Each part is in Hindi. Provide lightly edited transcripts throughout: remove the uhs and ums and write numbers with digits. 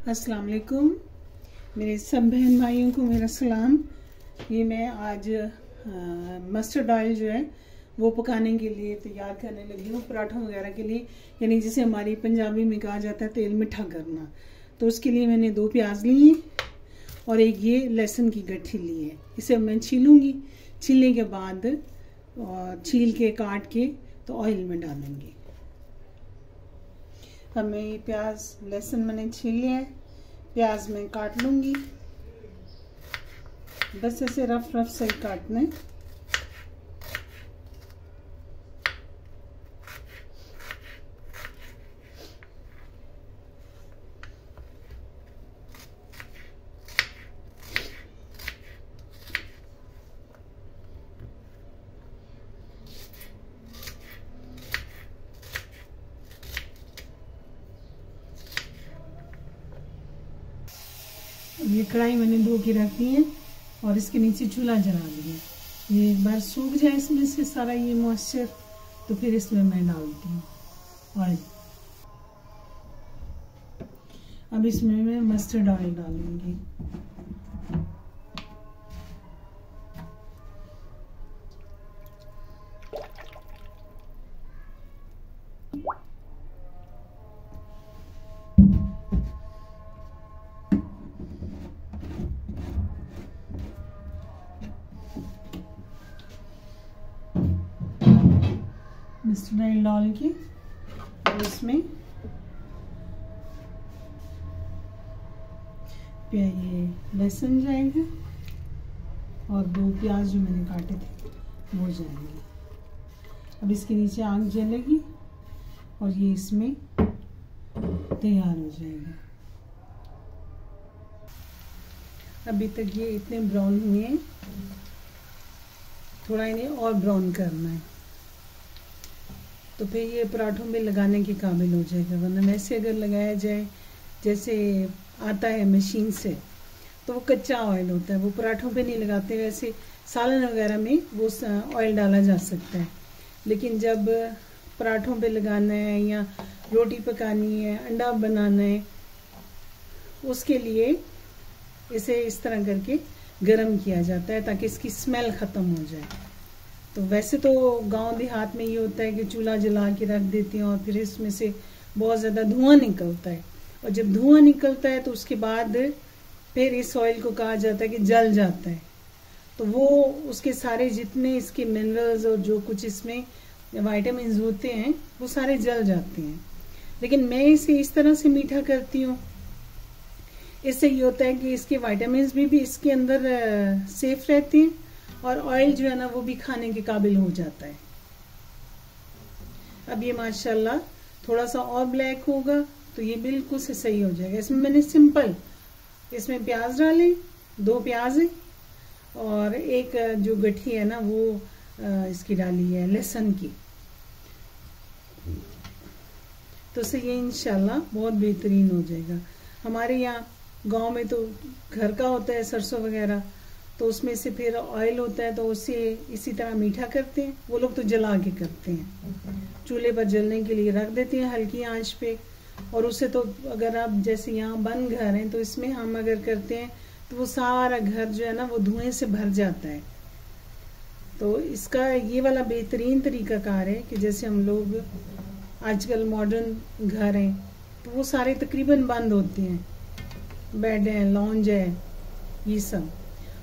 अस्सलाम वालेकुम मेरे सब बहन भाइयों को मेरा सलाम। ये मैं आज मस्टर्ड ऑयल जो है वो पकाने के लिए तैयार करने लगी हूँ पराठों वगैरह के लिए, यानी जिसे हमारी पंजाबी में कहा जाता है तेल मिठा करना। तो उसके लिए मैंने 2 प्याज लिए और एक ये लहसुन की गट्ठी ली है। इसे मैं छीलूँगी, छीलने के बाद छील के काट के तो ऑयल में डालूँगी। अब मैं ये प्याज लहसुन मैंने छील लिया है, प्याज में काट लूँगी। बस ऐसे रफ सही काटना है। ये कढ़ाई मैंने धो के रख दी है और इसके नीचे चूल्हा जला दिया। ये एक बार सूख जाए इसमें से सारा ये मॉइस्चर, तो फिर इसमें मैं डालती हूँ ऑयल। अब इसमें मैं मस्टर्ड ऑयल डालूंगी। मस्टर्ड ऑयल डाल के और इसमें ये लहसुन जाएगा और 2 प्याज जो मैंने काटे थे वो जाएंगे। अब इसके नीचे आग जलेगी और ये इसमें तैयार हो जाएगा। अभी तक ये इतने ब्राउन हुए हैं, थोड़ा इन्हें और ब्राउन करना है तो फिर ये पराठों में लगाने के काबिल हो जाएगा। वरना वैसे अगर लगाया जाए जैसे आता है मशीन से तो वो कच्चा ऑयल होता है, वो पराठों पे नहीं लगाते। वैसे सालन वगैरह में वो ऑयल डाला जा सकता है, लेकिन जब पराठों पे लगाना है या रोटी पकानी है, अंडा बनाना है, उसके लिए इसे इस तरह करके गर्म किया जाता है ताकि इसकी स्मेल ख़त्म हो जाए। तो वैसे तो गांव देहात में ये होता है कि चूल्हा जला के रख देते हैं और फिर इसमें से बहुत ज़्यादा धुआं निकलता है, और जब धुआं निकलता है तो उसके बाद फिर इस ऑयल को कहा जाता है कि जल जाता है। तो वो उसके सारे जितने इसके मिनरल्स और जो कुछ इसमें विटामिन्स होते हैं वो सारे जल जाते हैं। लेकिन मैं इसे इस तरह से मीठा करती हूँ, इससे ये होता है कि इसके विटामिन्स भी इसके अंदर सेफ रहते हैं और ऑयल जो है ना वो भी खाने के काबिल हो जाता है। अब ये माशाल्लाह थोड़ा सा और ब्लैक होगा तो ये बिल्कुल से सही हो जाएगा। इसमें मैंने सिंपल इसमें प्याज डाले, 2 प्याज है और एक जो गठी है ना वो इसकी डाली है लहसुन की। तो इससे ये इंशाल्लाह बहुत बेहतरीन हो जाएगा। हमारे यहाँ गांव में तो घर का होता है सरसों वगैरह, तो उसमें से फिर ऑयल होता है तो उससे इसी तरह मीठा करते हैं। वो लोग तो जला के करते हैं, चूल्हे पर जलने के लिए रख देते हैं हल्की आंच पे। और उससे तो अगर आप जैसे यहाँ बंद घर हैं तो इसमें हम अगर करते हैं तो वो सारा घर जो है ना वो धुएं से भर जाता है। तो इसका ये वाला बेहतरीन तरीकाकार है कि जैसे हम लोग आजकल मॉडर्न घर हैं तो वो सारे तकरीबन बंद होते हैं, बेड है, लॉन्ज है, ये सब,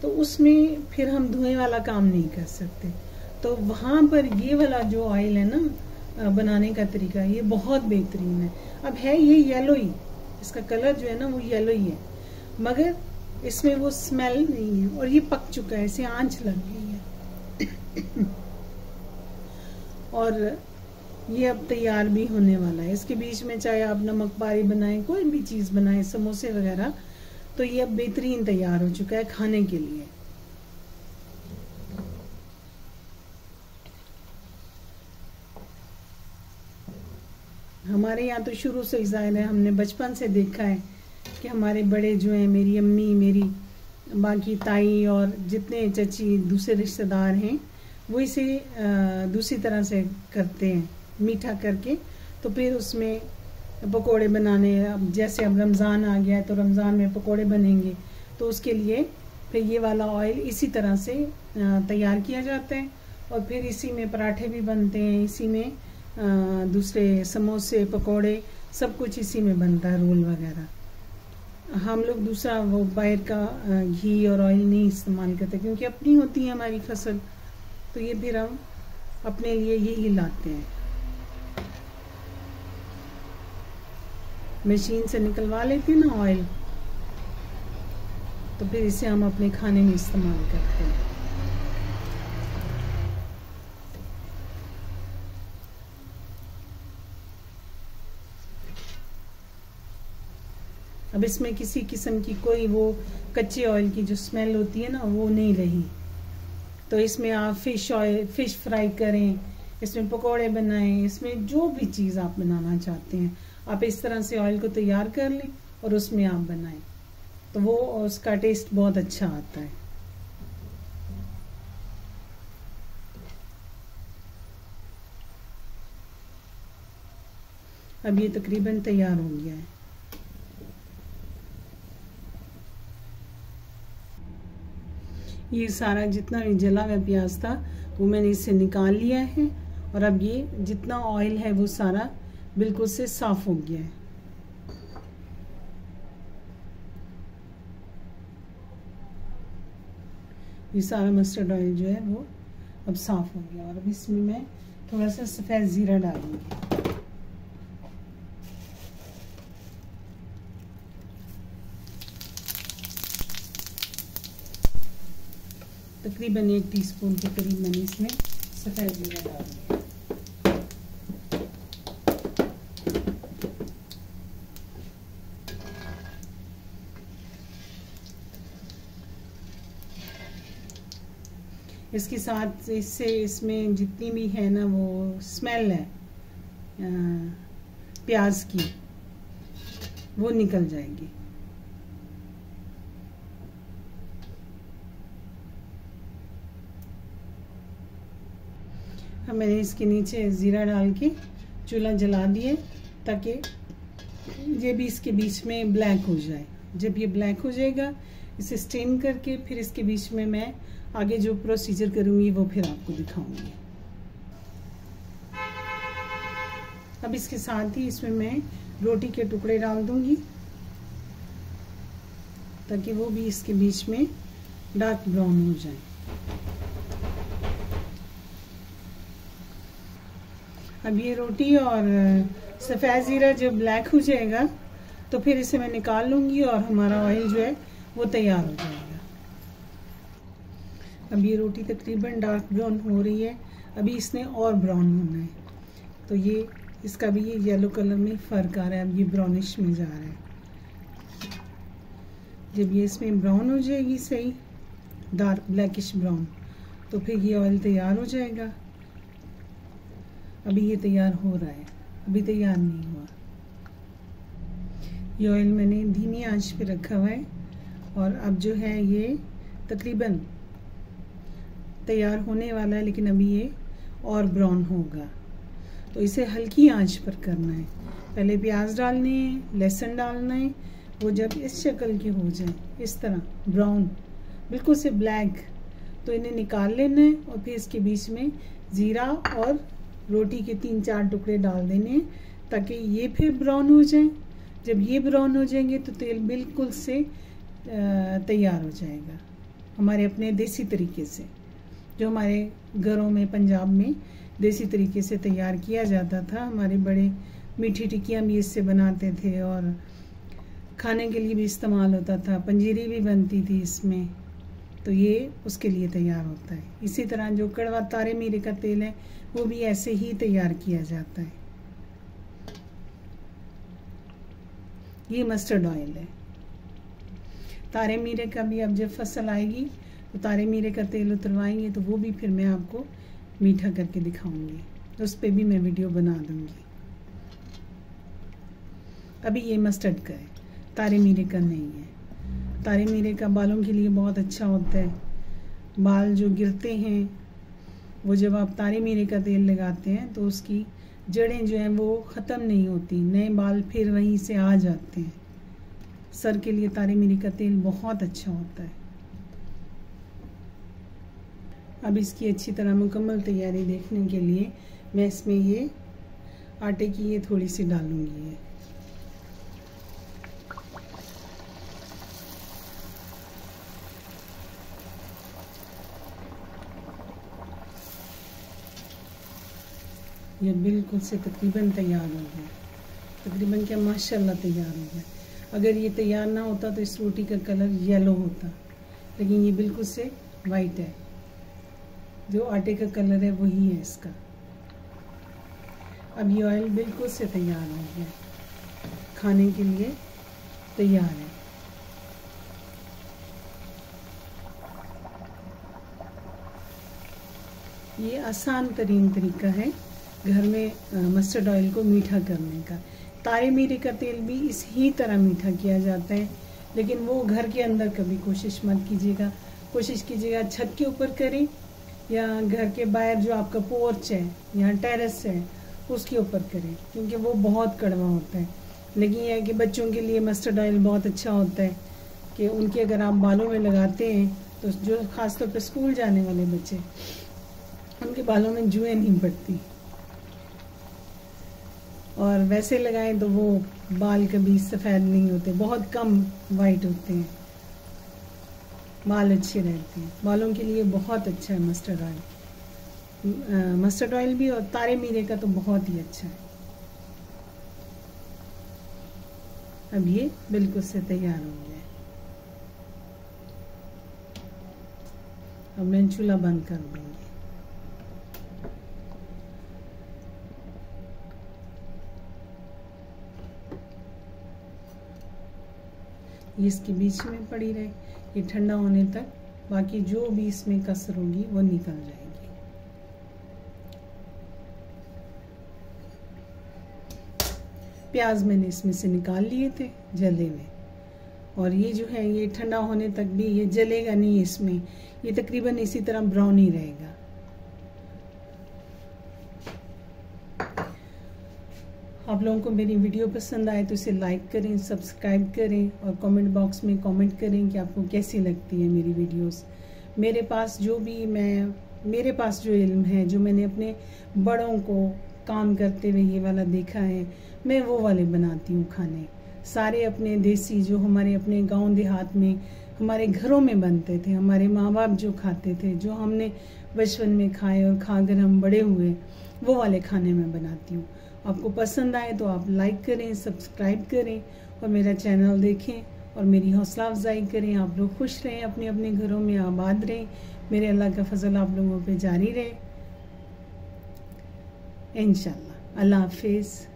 तो उसमें फिर हम धुएं वाला काम नहीं कर सकते। तो वहाँ पर ये वाला जो ऑयल है ना बनाने का तरीका ये बहुत बेहतरीन है। अब है ये येलो ही, इसका कलर जो है ना वो येलो ही है, मगर इसमें वो स्मेल नहीं है और ये पक चुका है, इसे आंच लग गई है और ये अब तैयार भी होने वाला है। इसके बीच में चाहे आप नमक पारी बनाएं, कोई भी चीज़ बनाएं, समोसे वगैरह, तो ये अब बेहतरीन तैयार हो चुका है खाने के लिए। हमारे यहाँ तो शुरू से ही ज़ाहिर है, हमने बचपन से देखा है कि हमारे बड़े जो हैं, मेरी अम्मी, मेरी बाकी ताई और जितने चची दूसरे रिश्तेदार हैं, वो इसे दूसरी तरह से करते हैं मीठा करके। तो फिर उसमें पकोड़े बनाने, अब जैसे अब रमज़ान आ गया है तो रमज़ान में पकोड़े बनेंगे, तो उसके लिए फिर ये वाला ऑयल इसी तरह से तैयार किया जाता है और फिर इसी में पराठे भी बनते हैं, इसी में दूसरे समोसे पकोड़े सब कुछ इसी में बनता है, रोल वगैरह। हम लोग दूसरा वो बाहर का घी और ऑयल नहीं इस्तेमाल करते क्योंकि अपनी होती है हमारी फसल, तो ये फिर हम अपने लिए यही लाते हैं। मशीन से निकलवा लेते हैं ना ऑयल, तो फिर इसे हम अपने खाने में इस्तेमाल करते हैं। अब इसमें किसी किस्म की कोई वो कच्चे ऑयल की जो स्मेल होती है ना वो नहीं रही। तो इसमें आप फिश फ्राई करें, इसमें पकोड़े बनाएं, इसमें जो भी चीज़ आप बनाना चाहते हैं आप इस तरह से ऑयल को तैयार कर लें और उसमें आप बनाएं, तो वो उसका टेस्ट बहुत अच्छा आता है। अब ये तकरीबन तैयार हो गया है। ये सारा जितना भी जला हुआ प्याज था वो मैंने इससे निकाल लिया है और अब ये जितना ऑयल है वो सारा बिल्कुल से साफ हो गया है। ये सारा मस्टर्ड ऑयल जो है वो अब साफ हो गया और अब इसमें मैं थोड़ा सा सफ़ेद ज़ीरा डालूंगी। तकरीबन 1 टीस्पून के करीब मैंने इसमें सफ़ेद ज़ीरा डाल दिया। इसके साथ इससे इसमें जितनी भी है ना वो स्मेल है प्याज की वो निकल जाएगी। अब मैंने इसके नीचे ज़ीरा डाल के चूल्हा जला दिए ताकि ये भी इसके बीच में ब्लैक हो जाए। जब ये ब्लैक हो जाएगा इसे स्टेन करके फिर इसके बीच में मैं आगे जो प्रोसीजर करूँगी वो फिर आपको दिखाऊंगी। अब इसके साथ ही इसमें मैं रोटी के टुकड़े डाल दूंगी ताकि वो भी इसके बीच में डार्क ब्राउन हो जाए। अब ये रोटी और सफ़ेद ज़ीरा जब ब्लैक हो जाएगा तो फिर इसे मैं निकाल लूँगी और हमारा ऑयल जो है वो तैयार हो जाएगा। अब ये रोटी तकरीबन डार्क ब्राउन हो रही है, अभी इसने और ब्राउन होना है, तो ये इसका भी ये येलो कलर में फ़र्क आ रहा है। अब ये ब्राउनिश में जा रहा है। जब ये इसमें ब्राउन हो जाएगी सही डार्क ब्लैकिश ब्राउन, तो फिर ये ऑयल तैयार हो जाएगा। अभी ये तैयार हो रहा है, अभी तैयार नहीं हुआ। ये ऑयल मैंने धीमी आंच पे रखा हुआ है और अब जो है ये तकरीबन तैयार होने वाला है, लेकिन अभी ये और ब्राउन होगा। तो इसे हल्की आंच पर करना है। पहले प्याज डालने हैं, लहसुन डालना है, वो जब इस शक्ल के हो जाए इस तरह ब्राउन बिल्कुल से ब्लैक, तो इन्हें निकाल लेना है और फिर इसके बीच में ज़ीरा और रोटी के 3-4 टुकड़े डाल देने हैं ताकि ये फिर ब्राउन हो जाए। जब ये ब्राउन हो जाएंगे तो तेल बिल्कुल से तैयार हो जाएगा हमारे अपने देसी तरीके से, जो हमारे घरों में पंजाब में देसी तरीके से तैयार किया जाता था। हमारे बड़े मीठी टिक्कियाँ भी इससे बनाते थे और खाने के लिए भी इस्तेमाल होता था, पंजीरी भी बनती थी इसमें, तो ये उसके लिए तैयार होता है। इसी तरह जो कड़वा तारे मीरे का तेल है वो भी ऐसे ही तैयार किया जाता है। ये मस्टर्ड ऑयल है। तारे मीरे का भी अब जब फसल आएगी तो तारे मीरे का तेल उतरवाएंगे तो वो भी फिर मैं आपको मीठा करके दिखाऊंगी, उस पर भी मैं वीडियो बना दूंगी। अभी ये मस्टर्ड का है, तारे मीरे का नहीं है। तारे मीरे का बालों के लिए बहुत अच्छा होता है। बाल जो गिरते हैं वो जब आप तारे मीरे का तेल लगाते हैं तो उसकी जड़ें जो हैं वो ख़त्म नहीं होती, नए बाल फिर वहीं से आ जाते हैं। सर के लिए तारे मीरी का तेल बहुत अच्छा होता है। अब इसकी अच्छी तरह मुकम्मल तैयारी देखने के लिए मैं इसमें ये आटे की ये थोड़ी सी डालूंगी। ये बिल्कुल से तकरीबन तैयार हो गया, तकरीबन क्या माशाल्लाह तैयार हो गया। अगर ये तैयार ना होता तो इस रोटी का कलर येलो होता, लेकिन ये बिल्कुल से वाइट है। जो आटे का कलर है वही है इसका। अब ये ऑयल बिल्कुल से तैयार हो गया, खाने के लिए तैयार है। ये आसान तरीन तरीका है घर में मस्टर्ड ऑयल को मीठा करने का। तारे मीरे का तेल भी इस ही तरह मीठा किया जाता है, लेकिन वो घर के अंदर कभी कोशिश मत कीजिएगा। कोशिश कीजिएगा छत के ऊपर करें या घर के बाहर जो आपका पोर्च है या टेरेस है उसके ऊपर करें, क्योंकि वो बहुत कड़वा होता है। लेकिन यह है कि बच्चों के लिए मस्टर्ड ऑयल बहुत अच्छा होता है कि उनके अगर आप बालों में लगाते हैं तो जो ख़ासतौर पर स्कूल जाने वाले बच्चे, उनके बालों में जुएँ नहीं पड़ती। और वैसे लगाएं तो वो बाल कभी सफ़ेद नहीं होते, बहुत कम वाइट होते हैं, बाल अच्छे रहते हैं। बालों के लिए बहुत अच्छा है मस्टर्ड ऑयल। मस्टर्ड ऑयल भी और तारे मीरे का तो बहुत ही अच्छा है। अब ये बिल्कुल से तैयार हो गया है। अब मैं चूल्हा बंद कर दूंगी। ये इसके बीच में पड़ी रहे, ये ठंडा होने तक, बाकी जो भी इसमें कसर होगी वो निकल जाएगी। प्याज मैंने इसमें से निकाल लिए थे जले में, और ये जो है ये ठंडा होने तक भी ये जलेगा नहीं इसमें, ये तकरीबन इसी तरह ब्राउन ही रहेगा। आप लोगों को मेरी वीडियो पसंद आए तो इसे लाइक करें, सब्सक्राइब करें और कमेंट बॉक्स में कमेंट करें कि आपको कैसी लगती है मेरी वीडियोस। मेरे पास जो इल्म है, जो मैंने अपने बड़ों को काम करते हुए ये वाला देखा है, मैं वो वाले बनाती हूँ खाने। सारे अपने देसी, जो हमारे अपने गांव देहात में हमारे घरों में बनते थे, हमारे माँ बाप जो खाते थे, जो हमने बचपन में खाए और खाकर हम बड़े हुए, वो वाले खाने मैं बनाती हूँ। आपको पसंद आए तो आप लाइक करें, सब्सक्राइब करें और मेरा चैनल देखें और मेरी हौसला अफजाई करें। आप लोग खुश रहें, अपने अपने घरों में आबाद रहें। मेरे अल्लाह का फजल आप लोगों पे जारी रहे इंशाल्लाह। अल्लाह हाफिज़।